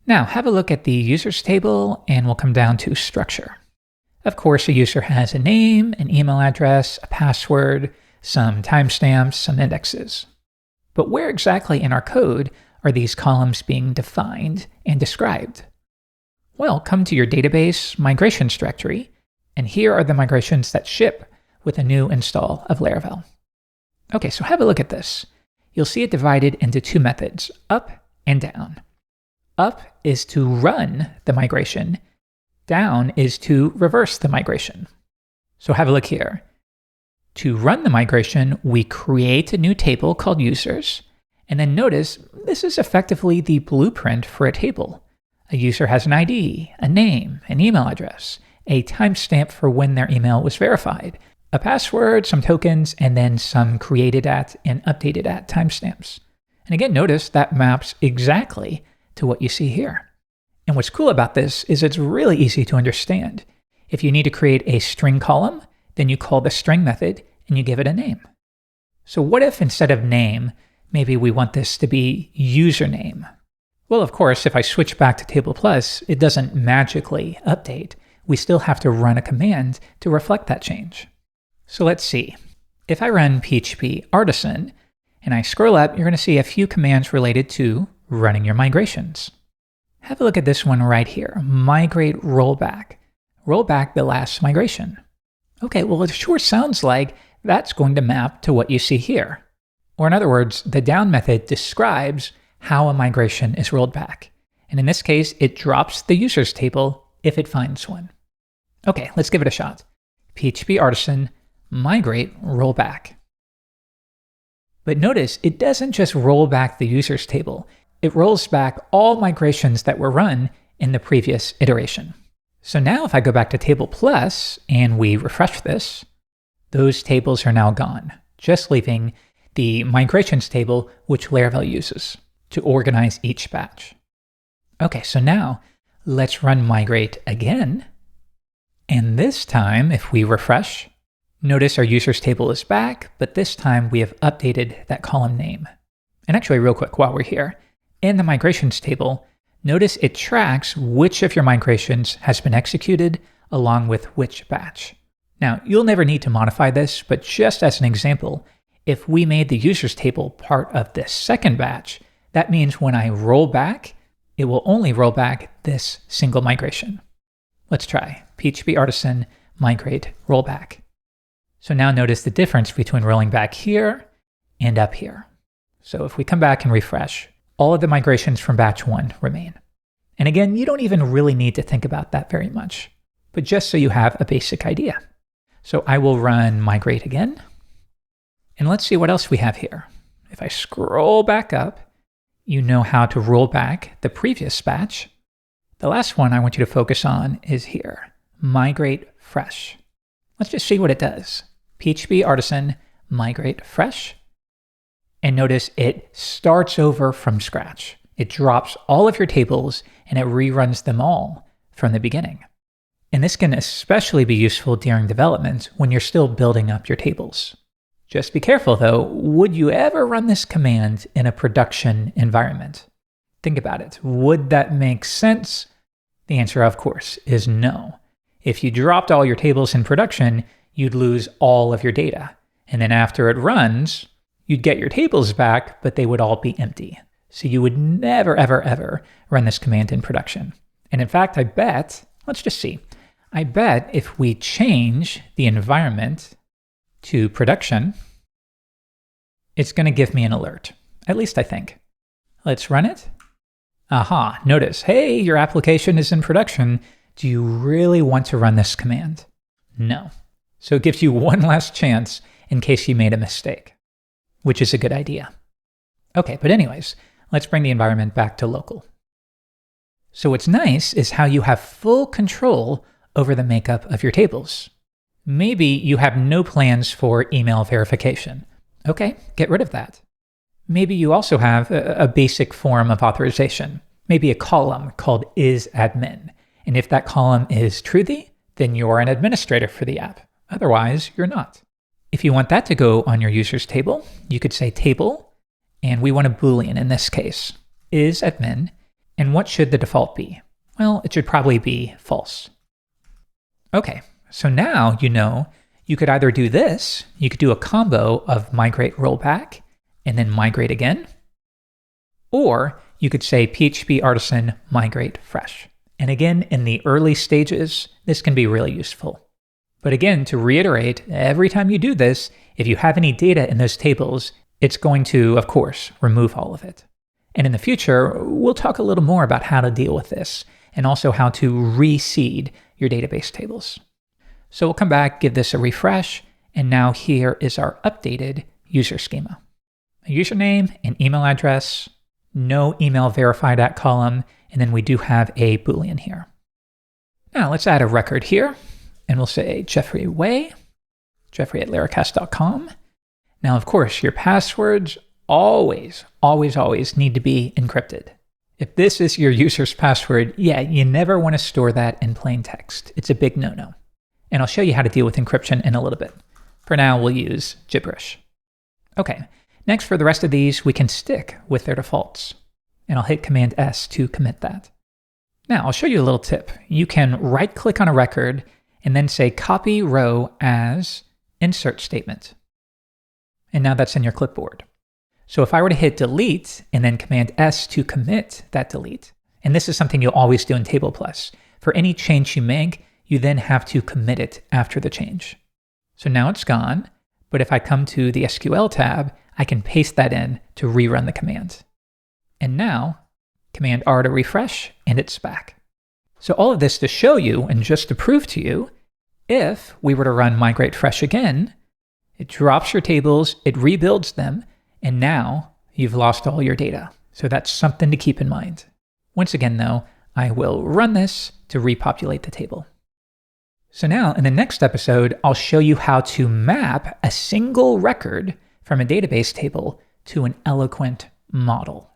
Now have a look at the users table and we'll come down to structure. Of course, a user has a name, an email address, a password, some timestamps, some indexes. But where exactly in our code are these columns being defined and described? Well, come to your database migrations directory, and here are the migrations that ship with a new install of Laravel. Okay, so have a look at this. You'll see it divided into two methods, up and down. Up is to run the migration. Down is to reverse the migration. So have a look here. To run the migration, we create a new table called users, and then notice this is effectively the blueprint for a table. A user has an ID, a name, an email address, a timestamp for when their email was verified, a password, some tokens, and then some created at and updated at timestamps. And again, notice that maps exactly to what you see here. And what's cool about this is it's really easy to understand. If you need to create a string column, then you call the string method and you give it a name. So what if instead of name, maybe we want this to be username? Well, of course, if I switch back to Table Plus, it doesn't magically update. We still have to run a command to reflect that change. So let's see. If I run PHP Artisan and I scroll up, you're going to see a few commands related to running your migrations. Have a look at this one right here, migrate rollback. Roll back the last migration. Okay, well, it sure sounds like that's going to map to what you see here. Or in other words, the down method describes how a migration is rolled back. And in this case, it drops the users table if it finds one. Okay, let's give it a shot. PHP Artisan, migrate rollback. But notice, it doesn't just roll back the users table. It rolls back all migrations that were run in the previous iteration. So now if I go back to Table Plus and we refresh this, those tables are now gone, just leaving the migrations table, which Laravel uses to organize each batch. Okay, so now let's run migrate again. And this time, if we refresh, notice our users table is back, but this time we have updated that column name. And actually, real quick, while we're here, in the migrations table, notice it tracks which of your migrations has been executed along with which batch. Now, you'll never need to modify this, but just as an example, if we made the users table part of this second batch, that means when I roll back, it will only roll back this single migration. Let's try PHP Artisan migrate rollback. So now notice the difference between rolling back here and up here. So if we come back and refresh, all of the migrations from batch 1 remain. And again, you don't even really need to think about that very much, but just so you have a basic idea. So I will run migrate again. And let's see what else we have here. If I scroll back up, you know how to roll back the previous batch. The last one I want you to focus on is here, migrate fresh. Let's just see what it does. PHP Artisan migrate fresh. And notice it starts over from scratch. It drops all of your tables and it reruns them all from the beginning. And this can especially be useful during development when you're still building up your tables. Just be careful though, would you ever run this command in a production environment? Think about it. Would that make sense? The answer, of course, is no. If you dropped all your tables in production, you'd lose all of your data. And then after it runs, you'd get your tables back, but they would all be empty. So you would never, ever, ever run this command in production. And in fact, I bet, let's just see. I bet if we change the environment to production, it's going to give me an alert. At least I think. Let's run it. Aha, notice, hey, your application is in production. Do you really want to run this command? No. So it gives you one last chance in case you made a mistake, which is a good idea. Okay, but anyways, let's bring the environment back to local. So what's nice is how you have full control over the makeup of your tables. Maybe you have no plans for email verification. Okay, get rid of that. Maybe you also have a basic form of authorization, maybe a column called isAdmin. And if that column is truthy, then you're an administrator for the app. Otherwise, you're not. If you want that to go on your users table, you could say table, and we want a Boolean in this case, isAdmin, And what should the default be? Well, it should probably be false. Okay, so now you know you could either do this, you could do a combo of migrate rollback and then migrate again, or you could say PHP Artisan migrate fresh. And again, in the early stages, this can be really useful. But again, to reiterate, every time you do this, if you have any data in those tables, it's going to, of course, remove all of it. And in the future, we'll talk a little more about how to deal with this and also how to reseed your database tables. So we'll come back, give this a refresh, and now here is our updated user schema. A username, an email address, no email verified at column, and then we do have a Boolean here. Now let's add a record here, and we'll say Jeffrey Way, Jeffrey@Laracast.com. Now, of course, your passwords always need to be encrypted. If this is your user's password, you never want to store that in plain text. It's a big no-no. And I'll show you how to deal with encryption in a little bit. For now, we'll use gibberish. Okay, next for the rest of these, we can stick with their defaults. And I'll hit Command S to commit that. Now, I'll show you a little tip. You can right-click on a record and then say copy row as insert statement. And now that's in your clipboard. So if I were to hit delete and then Command S to commit that delete, and this is something you'll always do in Table Plus, for any change you make, you then have to commit it after the change. So now it's gone, but if I come to the SQL tab, I can paste that in to rerun the command. And now, Command R to refresh, and it's back. So all of this to show you, and just to prove to you, if we were to run migrate fresh again, it drops your tables, it rebuilds them, and now you've lost all your data. So that's something to keep in mind. Once again though, I will run this to repopulate the table. So now in the next episode, I'll show you how to map a single record from a database table to an eloquent model.